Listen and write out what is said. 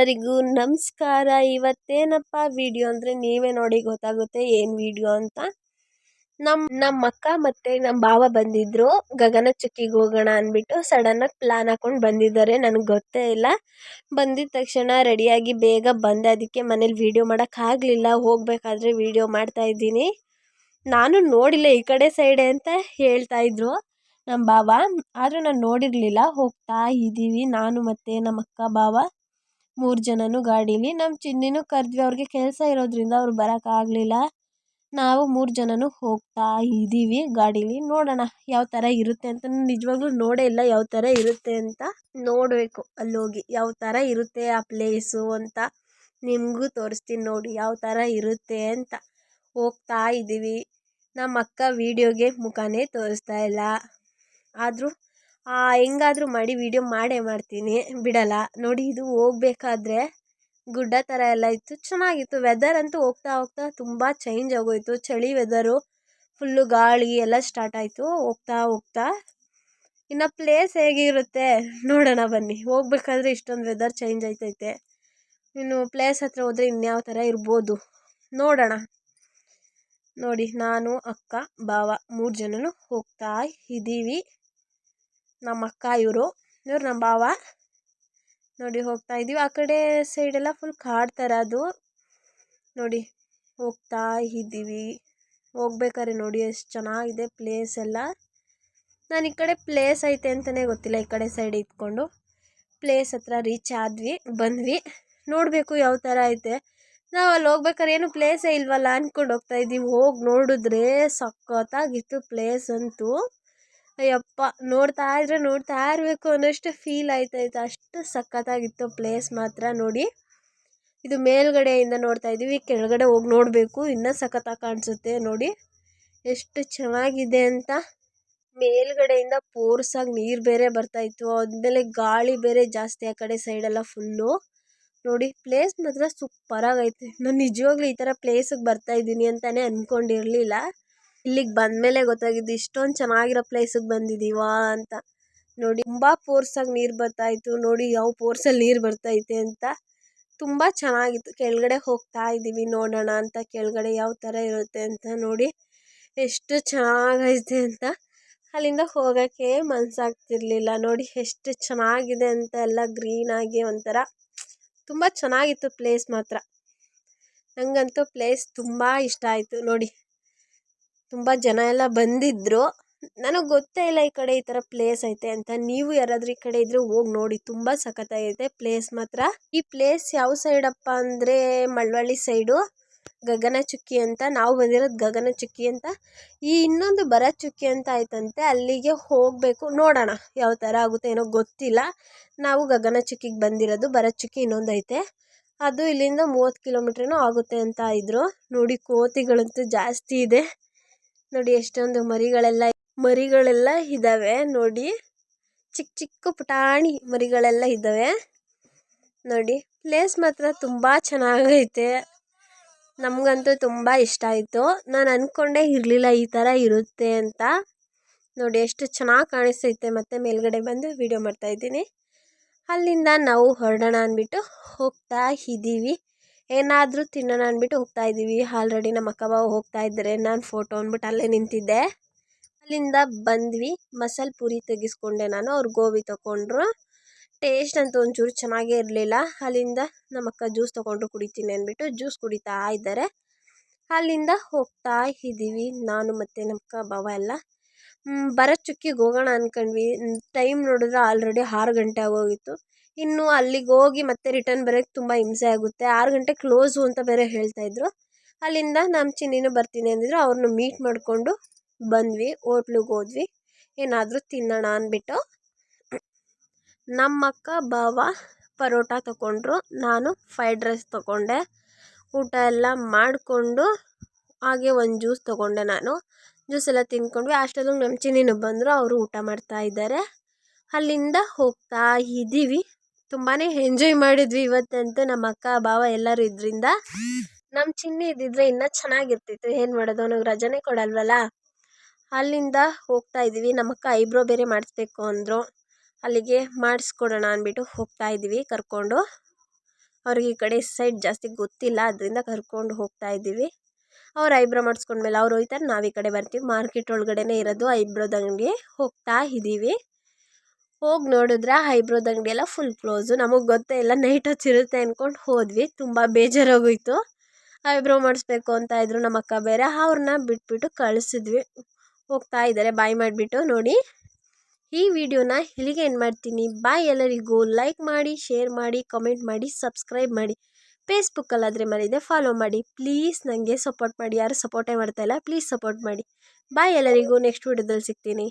ಎಲ್ಲರಿಗೂ ನಮಸ್ಕಾರ. ಇವತ್ತೇನಪ್ಪ ವಿಡಿಯೋ ಅಂದರೆ ನೀವೇ ನೋಡಿ ಗೊತ್ತಾಗುತ್ತೆ ಏನು ವಿಡಿಯೋ ಅಂತ. ನಮ್ಮ ಅಕ್ಕ ಮತ್ತು ನಮ್ಮ ಭಾವ ಬಂದಿದ್ದರು ಗಗನಚುಕ್ಕಿಗೆ ಹೋಗೋಣ ಅಂದ್ಬಿಟ್ಟು. ಸಡನ್ನಾಗಿ ಪ್ಲ್ಯಾನ್ ಹಾಕೊಂಡು ಬಂದಿದ್ದಾರೆ, ನನಗೆ ಗೊತ್ತೇ ಇಲ್ಲ. ಬಂದಿದ್ದ ತಕ್ಷಣ ರೆಡಿಯಾಗಿ ಬೇಗ ಬಂದೆ. ಅದಕ್ಕೆ ಮನೇಲಿ ವಿಡಿಯೋ ಮಾಡೋಕ್ಕಾಗಲಿಲ್ಲ. ಹೋಗಬೇಕಾದ್ರೆ ವಿಡಿಯೋ ಮಾಡ್ತಾಯಿದ್ದೀನಿ. ನಾನು ನೋಡಿಲ್ಲ ಈ ಕಡೆ ಸೈಡೆ ಅಂತ ಹೇಳ್ತಾಯಿದ್ರು ನಮ್ಮ ಭಾವ, ಆದರೂ ನಾನು ನೋಡಿರಲಿಲ್ಲ. ಹೋಗ್ತಾ ಇದ್ದೀವಿ ನಾನು ಮತ್ತು ನಮ್ಮ ಅಕ್ಕ ಭಾವ 3 ಜನನೂ ಗಾಡೀಲಿ. ನಮ್ಮ ಚಿನ್ನಿನೂ ಕರೆದ್ವಿ, ಅವ್ರಿಗೆ ಕೆಲಸ ಇರೋದ್ರಿಂದ ಅವ್ರು ಬರೋಕ್ಕಾಗಲಿಲ್ಲ. ನಾವು 3 ಜನನೂ ಹೋಗ್ತಾ ಇದ್ದೀವಿ ಗಾಡೀಲಿ. ನೋಡೋಣ ಯಾವ ಥರ ಇರುತ್ತೆ ಅಂತ. ನಿಜವಾಗ್ಲೂ ನೋಡೇ ಇಲ್ಲ ಯಾವ ಥರ ಇರುತ್ತೆ ಅಂತ. ನೋಡಬೇಕು ಅಲ್ಲೋಗಿ ಯಾವ ಥರ ಇರುತ್ತೆ ಆ ಪ್ಲೇಸು ಅಂತ. ನಿಮಗೂ ತೋರಿಸ್ತೀನಿ ನೋಡಿ ಯಾವ ಥರ ಇರುತ್ತೆ ಅಂತ. ಹೋಗ್ತಾ ಇದ್ದೀವಿ. ನಮ್ಮ ಅಕ್ಕ ವೀಡಿಯೋಗೆ ಮುಖನೇ ತೋರಿಸ್ತಾ ಇಲ್ಲ. ಆದರೂ ಹೆಂಗಾದರೂ ಮಾಡಿ ವಿಡಿಯೋ ಮಾಡೇ ಮಾಡ್ತೀನಿ, ಬಿಡಲ್ಲ. ನೋಡಿ ಇದು ಹೋಗ್ಬೇಕಾದ್ರೆ ಗುಡ್ಡ ಥರ ಎಲ್ಲ ಇತ್ತು, ಚೆನ್ನಾಗಿತ್ತು. ವೆದರ್ ಅಂತೂ ಹೋಗ್ತಾ ಹೋಗ್ತಾ ತುಂಬ ಚೇಂಜ್ ಆಗೋಯಿತು. ಚಳಿ ವೆದರು, ಫುಲ್ಲು ಗಾಳಿ ಎಲ್ಲ ಸ್ಟಾರ್ಟ್ ಆಯಿತು ಹೋಗ್ತಾ ಹೋಗ್ತಾ. ಇನ್ನು ಪ್ಲೇಸ್ ಹೇಗಿರುತ್ತೆ ನೋಡೋಣ ಬನ್ನಿ. ಹೋಗ್ಬೇಕಾದ್ರೆ ಇಷ್ಟೊಂದು ವೆದರ್ ಚೇಂಜ್ ಆಯ್ತೈತೆ, ಇನ್ನು ಪ್ಲೇಸ್ ಹತ್ರ ಹೋದರೆ ಇನ್ಯಾವ ಥರ ಇರ್ಬೋದು ನೋಡೋಣ. ನೋಡಿ ನಾನು ಅಕ್ಕ ಭಾವ 3 ಜನನೂ ಹೋಗ್ತಾ ಇದ್ದೀವಿ. ನಮ್ಮ ಅಕ್ಕ ಇವರು ನಮ್ಮ ಭಾವ. ನೋಡಿ ಹೋಗ್ತಾ ಇದ್ದೀವಿ. ಆ ಕಡೆ ಸೈಡೆಲ್ಲ ಫುಲ್ ಕಾಡು ಥರ ಅದು. ನೋಡಿ ಹೋಗ್ತಾ ಇದ್ದೀವಿ. ಹೋಗ್ಬೇಕಾದ್ರೆ ನೋಡಿ ಎಷ್ಟು ಚೆನ್ನಾಗಿದೆ ಪ್ಲೇಸ್ ಎಲ್ಲ. ನಾನು ಈ ಕಡೆ ಪ್ಲೇಸ್ ಐತೆ ಅಂತಲೇ ಗೊತ್ತಿಲ್ಲ, ಈ ಕಡೆ ಸೈಡ್ ಇದ್ಕೊಂಡು ಪ್ಲೇಸ್ ಹತ್ರ ರೀಚ್ ಆದ್ವಿ, ಬಂದ್ವಿ. ನೋಡಬೇಕು ಯಾವ ಥರ ಐತೆ. ನಾವು ಅಲ್ಲಿ ಹೋಗ್ಬೇಕಾದ್ರೆ ಏನು ಪ್ಲೇಸೇ ಇಲ್ವಲ್ಲ ಅಂದ್ಕೊಂಡು ಹೋಗ್ತಾ ಇದ್ದೀವಿ. ಹೋಗಿ ನೋಡಿದ್ರೆ ಸಖತ್ತಾಗಿತ್ತು ಪ್ಲೇಸ್ ಅಂತೂ. ಅಯ್ಯಪ್ಪ, ನೋಡ್ತಾ ಇರಬೇಕು ಅನ್ನೋಷ್ಟು ಫೀಲ್ ಆಯ್ತಾಯಿತ್ತು, ಅಷ್ಟು ಸಖತ್ತಾಗಿತ್ತು ಪ್ಲೇಸ್ ಮಾತ್ರ. ನೋಡಿ ಇದು ಮೇಲ್ಗಡೆಯಿಂದ ನೋಡ್ತಾ ಇದ್ದೀವಿ, ಕೆಳಗಡೆ ಹೋಗಿ ನೋಡಬೇಕು, ಇನ್ನೂ ಸಖತ್ತಾಗಿ ಕಾಣಿಸುತ್ತೆ. ನೋಡಿ ಎಷ್ಟು ಚೆನ್ನಾಗಿದೆ ಅಂತ. ಮೇಲ್ಗಡೆಯಿಂದ ಫೋರ್ಸಾಗಿ ನೀರು ಬೇರೆ ಬರ್ತಾಯಿತ್ತು, ಆದಮೇಲೆ ಗಾಳಿ ಬೇರೆ ಜಾಸ್ತಿ ಆ ಕಡೆ ಸೈಡೆಲ್ಲ ಫುಲ್ಲು. ನೋಡಿ ಪ್ಲೇಸ್ ಮಾತ್ರ ಸೂಪರಾಗೈತೆ. ನಾನು ನಿಜವಾಗ್ಲೂ ಈ ಥರ ಪ್ಲೇಸಿಗೆ ಬರ್ತಾಯಿದ್ದೀನಿ ಅಂತಲೇ ಅಂದ್ಕೊಂಡಿರಲಿಲ್ಲ. ಇಲ್ಲಿಗೆ ಬಂದಮೇಲೆ ಗೊತ್ತಾಗಿದ್ದು ಇಷ್ಟೊಂದು ಚೆನ್ನಾಗಿರೋ ಪ್ಲೇಸಿಗೆ ಬಂದಿದ್ದೀವಾ ಅಂತ. ನೋಡಿ ತುಂಬ ಫೋರ್ಸಾಗಿ ನೀರು ಬರ್ತಾಯಿತ್ತು. ನೋಡಿ ಯಾವ ಫೋರ್ಸಲ್ಲಿ ನೀರು ಬರ್ತೈತೆ ಅಂತ. ತುಂಬ ಚೆನ್ನಾಗಿತ್ತು. ಕೆಳಗಡೆ ಹೋಗ್ತಾ ಇದ್ದೀವಿ ನೋಡೋಣ ಅಂತ, ಕೆಳಗಡೆ ಯಾವ ಥರ ಇರುತ್ತೆ ಅಂತ. ನೋಡಿ ಎಷ್ಟು ಚೆನ್ನಾಗೈತೆ ಅಂತ. ಅಲ್ಲಿಂದ ಹೋಗೋಕ್ಕೆ ಮನಸ್ಸಾಗ್ತಿರ್ಲಿಲ್ಲ. ನೋಡಿ ಎಷ್ಟು ಚೆನ್ನಾಗಿದೆ ಅಂತ, ಎಲ್ಲ ಗ್ರೀನಾಗಿ ಒಂಥರ ತುಂಬ ಚೆನ್ನಾಗಿತ್ತು ಪ್ಲೇಸ್ ಮಾತ್ರ. ನನಗಂತೂ ಪ್ಲೇಸ್ ತುಂಬ ಇಷ್ಟ ಆಯಿತು. ನೋಡಿ ತುಂಬ ಜನ ಎಲ್ಲ ಬಂದಿದ್ದರು. ನನಗೆ ಗೊತ್ತೇ ಇಲ್ಲ ಈ ಕಡೆ ಈ ಥರ ಪ್ಲೇಸ್ ಐತೆ ಅಂತ. ನೀವು ಯಾರಾದರೂ ಈ ಕಡೆ ಇದ್ದರೆ ಹೋಗಿ ನೋಡಿ, ತುಂಬ ಸಖತ್ತಾಗೈತೆ ಪ್ಲೇಸ್ ಮಾತ್ರ. ಈ ಪ್ಲೇಸ್ ಯಾವ ಸೈಡಪ್ಪ ಅಂದರೆ ಮಳವಳ್ಳಿ ಸೈಡು, ಗಗನಚುಕ್ಕಿ ಅಂತ. ನಾವು ಬಂದಿರೋದು ಗಗನಚುಕ್ಕಿ ಅಂತ. ಈ ಇನ್ನೊಂದು ಭರಚುಕ್ಕಿ ಅಂತ ಆಯ್ತಂತೆ, ಅಲ್ಲಿಗೆ ಹೋಗಬೇಕು. ನೋಡೋಣ ಯಾವ ಥರ ಆಗುತ್ತೆ ಏನೋ ಗೊತ್ತಿಲ್ಲ. ನಾವು ಗಗನಚುಕ್ಕಿಗೆ ಬಂದಿರೋದು, ಭರಚುಕ್ಕಿ ಇನ್ನೊಂದು ಐತೆ, ಅದು ಇಲ್ಲಿಂದ 30 ಕಿಲೋಮೀಟ್ರೇನೋ ಆಗುತ್ತೆ ಅಂತ ಇದ್ರು. ನೋಡಿ ಕೋತಿಗಳಂತೂ ಜಾಸ್ತಿ ಇದೆ. ನೋಡಿ ಎಷ್ಟೊಂದು ಮರಿಗಳೆಲ್ಲ ಇದ್ದಾವೆ. ನೋಡಿ ಚಿಕ್ಕ ಚಿಕ್ಕ ಪುಟಾಣಿ ಮರಿಗಳೆಲ್ಲ ಇದ್ದಾವೆ. ನೋಡಿ ಪ್ಲೇಸ್ ಮಾತ್ರ ತುಂಬ ಚೆನ್ನಾಗೈತೆ. ನಮಗಂತೂ ತುಂಬ ಇಷ್ಟ ಆಯಿತು. ನಾನು ಅಂದ್ಕೊಂಡೇ ಇರಲಿಲ್ಲ ಈ ಥರ ಇರುತ್ತೆ ಅಂತ. ನೋಡಿ ಎಷ್ಟು ಚೆನ್ನಾಗಿ ಕಾಣಿಸ್ತೈತೆ. ಮತ್ತೆ ಮೇಲ್ಗಡೆ ಬಂದು ವಿಡಿಯೋ ಮಾಡ್ತಾಯಿದ್ದೀನಿ. ಅಲ್ಲಿಂದ ನಾವು ಹೊರಡೋಣ ಅಂದ್ಬಿಟ್ಟು ಹೋಗ್ತಾ ಇದ್ದೀವಿ. ಏನಾದರೂ ತಿನ್ನೋಣ ಅಂದ್ಬಿಟ್ಟು ಹೋಗ್ತಾ ಇದ್ದೀವಿ. ಆಲ್ರೆಡಿ ನಮ್ಮ ಅಕ್ಕ ಬಾವ ಹೋಗ್ತಾ ಇದ್ದಾರೆ, ನಾನು ಫೋಟೋ ಅಂದ್ಬಿಟ್ಟು ಅಲ್ಲೇ ನಿಂತಿದ್ದೆ. ಅಲ್ಲಿಂದ ಬಂದ್ವಿ. ಮಸಾಲೆ ಪೂರಿ ತೆಗಿಸ್ಕೊಂಡೆ ನಾನು, ಅವ್ರು ಗೋಬಿ ತೊಗೊಂಡ್ರು. ಟೇಸ್ಟ್ ಅಂತೂ ಒಂಚೂರು ಚೆನ್ನಾಗೇ ಇರಲಿಲ್ಲ. ಅಲ್ಲಿಂದ ನಮ್ಮ ಅಕ್ಕ ಜ್ಯೂಸ್ ತೊಗೊಂಡ್ರು, ಕುಡಿತೀನಿ ಅಂದ್ಬಿಟ್ಟು ಜ್ಯೂಸ್ ಕುಡಿತಾ ಇದ್ದಾರೆ. ಅಲ್ಲಿಂದ ಹೋಗ್ತಾ ಇದ್ದೀವಿ ನಾನು ಮತ್ತು ನಮ್ಮ ಅಕ್ಕ ಬಾವ ಎಲ್ಲ. ಭರಚುಕ್ಕಿಗೆ ಹೋಗೋಣ ಅಂದ್ಕೊಂಡ್ವಿ. ಟೈಮ್ ನೋಡಿದ್ರೆ ಆಲ್ರೆಡಿ 6 ಗಂಟೆ ಆಗೋಗಿತ್ತು. ಇನ್ನು ಅಲ್ಲಿಗೆ ಹೋಗಿ ಮತ್ತೆ ರಿಟರ್ನ್ ಬರೋಕ್ಕೆ ತುಂಬ ಹಿಂಸೆ ಆಗುತ್ತೆ. 6 ಗಂಟೆ ಕ್ಲೋಸು ಅಂತ ಬೇರೆ ಹೇಳ್ತಾಯಿದ್ರು. ಅಲ್ಲಿಂದ ನಮ್ಮ ಚಿನ್ನಿನೂ ಬರ್ತೀನಿ ಅಂದಿದ್ರು, ಅವ್ರನ್ನ ಮೀಟ್ ಮಾಡಿಕೊಂಡು ಬಂದ್ವಿ. ಹೋಟ್ಲಿಗೆ ಹೋದ್ವಿ ಏನಾದರೂ ತಿನ್ನೋಣ ಅಂದ್ಬಿಟ್ಟು. ನಮ್ಮ ಅಕ್ಕ ಭಾವ ಪರೋಟ ತೊಗೊಂಡ್ರು, ನಾನು ಫ್ರೈಡ್ ರೈಸ್ ತೊಗೊಂಡೆ. ಊಟ ಎಲ್ಲ ಮಾಡಿಕೊಂಡು ಹಾಗೆ ಒಂದು ಜ್ಯೂಸ್ ತೊಗೊಂಡೆ ನಾನು. ಜ್ಯೂಸ್ ಎಲ್ಲ ತಿಂದ್ಕೊಂಡ್ವಿ. ಅಷ್ಟೊತ್ತಿಗೆ ನಮ್ಮ ಚಿನ್ನಿನೂ ಬಂದರು, ಅವರು ಊಟ ಮಾಡ್ತಾ ಇದ್ದಾರೆ. ಅಲ್ಲಿಂದ ಹೋಗ್ತಾ ಇದ್ದೀವಿ. ತುಂಬಾ ಎಂಜಾಯ್ ಮಾಡಿದ್ವಿ ಇವತ್ತಂತೂ, ನಮ್ಮ ಅಕ್ಕ ಭಾವ ಎಲ್ಲರೂ ಇದರಿಂದ. ನಮ್ಮ ಚಿನ್ನಿ ಇದ್ದಿದ್ರೆ ಇನ್ನೂ ಚೆನ್ನಾಗಿರ್ತಿತ್ತು. ಏನು ಮಾಡೋದು, ಅವನಿಗೆ ರಜಾನೇ ಕೊಡಲ್ವಲ್ಲ. ಅಲ್ಲಿಂದ ಹೋಗ್ತಾ ಇದ್ದೀವಿ. ನಮ್ಮ ಅಕ್ಕ ಐಬ್ರೋ ಬೇರೆ ಮಾಡಿಸ್ಬೇಕು ಅಂದರು, ಅಲ್ಲಿಗೆ ಮಾಡಿಸ್ಕೊಡೋಣ ಅಂದ್ಬಿಟ್ಟು ಹೋಗ್ತಾ ಇದ್ದೀವಿ ಕರ್ಕೊಂಡು. ಅವ್ರಿಗೆ ಈ ಕಡೆ ಸೈಡ್ ಜಾಸ್ತಿ ಗೊತ್ತಿಲ್ಲ, ಅದರಿಂದ ಕರ್ಕೊಂಡು ಹೋಗ್ತಾ ಇದ್ದೀವಿ. ಅವ್ರು ಐಬ್ರೋ ಮಾಡಿಸ್ಕೊಂಡ್ಮೇಲೆ ಅವ್ರು ಹೋಗ್ತಾರೆ, ನಾವು ಈ ಕಡೆ ಬರ್ತೀವಿ. ಮಾರ್ಕೆಟ್ ಒಳಗಡೆನೇ ಇರೋದು ಐಬ್ರೋದ ಅಂಗಡಿ. ಹೋಗ್ತಾ ಇದ್ದೀವಿ. ಹೋಗಿ ನೋಡಿದ್ರೆ ಐಬ್ರೋದ ಅಂಗಡಿ ಎಲ್ಲ ಫುಲ್ ಕ್ಲೋಸು. ನಮಗೆ ಗೊತ್ತೇ ಇಲ್ಲ, ನೈಟ್ ಹೊತ್ತಿರುತ್ತೆ ಅಂದ್ಕೊಂಡು ಹೋದ್ವಿ. ತುಂಬ ಬೇಜಾರಾಗೋಯ್ತು. ಐಬ್ರೋ ಮಾಡಿಸ್ಬೇಕು ಅಂತ ಇದ್ರು ನಮ್ಮ ಅಕ್ಕ ಬೇರೆ. ಅವ್ರನ್ನ ಬಿಟ್ಬಿಟ್ಟು ಕಳಿಸಿದ್ವಿ. ಹೋಗ್ತಾ ಇದ್ದಾರೆ ಬಾಯ್ ಮಾಡಿಬಿಟ್ಟು. ನೋಡಿ, ಈ ವಿಡಿಯೋನ ಇಲ್ಲಿಗೆ ಏನು ಮಾಡ್ತೀನಿ. ಬಾಯ್ ಎಲ್ಲರಿಗೂ. ಲೈಕ್ ಮಾಡಿ, ಶೇರ್ ಮಾಡಿ, ಕಮೆಂಟ್ ಮಾಡಿ, ಸಬ್ಸ್ಕ್ರೈಬ್ ಮಾಡಿ. ಫೇಸ್ಬುಕ್ಕಲ್ಲಾದರೆ ಮರಿದೆ ಫಾಲೋ ಮಾಡಿ. ಪ್ಲೀಸ್ ನನಗೆ ಸಪೋರ್ಟ್ ಮಾಡಿ. ಯಾರು ಸಪೋರ್ಟೇ ಮಾಡ್ತಾಯಿಲ್ಲ, ಪ್ಲೀಸ್ ಸಪೋರ್ಟ್ ಮಾಡಿ. ಬಾಯ್ ಎಲ್ಲರಿಗೂ. ನೆಕ್ಸ್ಟ್ ವಿಡಿಯೋದಲ್ಲಿ ಸಿಗ್ತೀನಿ.